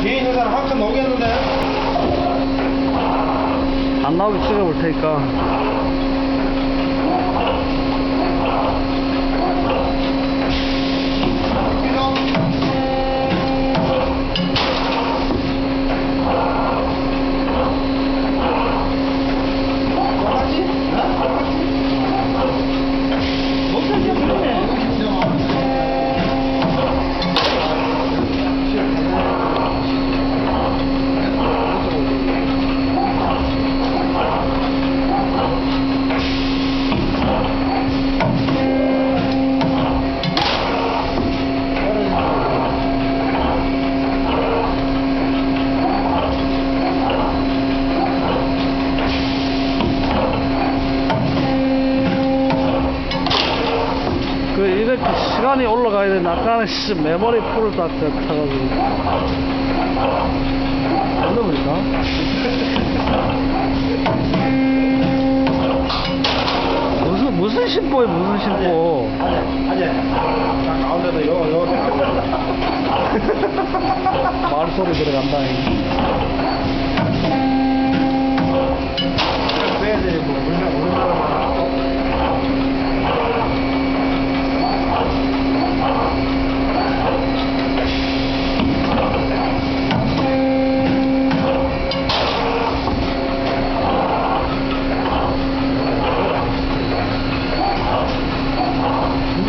뒤에 있는 사람 한 칸 넘겼는데. 안 나오게 찍어볼 테니까. 이렇게 시간이 올라가야 돼. 아까는 메모리 풀을 딱 타가지고. 올려버릴까? 무슨 심보에 무슨 심보? 아재. 딱 가운데도 요. 말소리 들어간다. 빼야 돼. 뭐, 우리나라.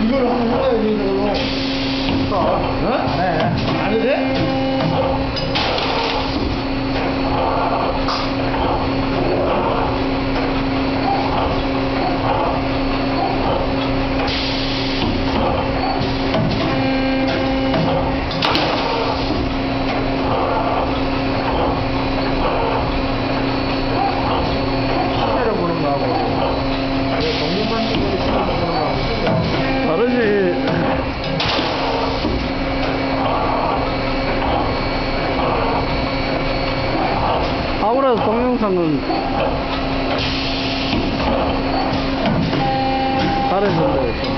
이걸 한번 해봐야지, 이걸로. 어? 네. 안 해도 돼? 시대를 보는 거하고, 동물만 보는 거하고. 다르지. 아무래도 동영상은 다르던데 좀.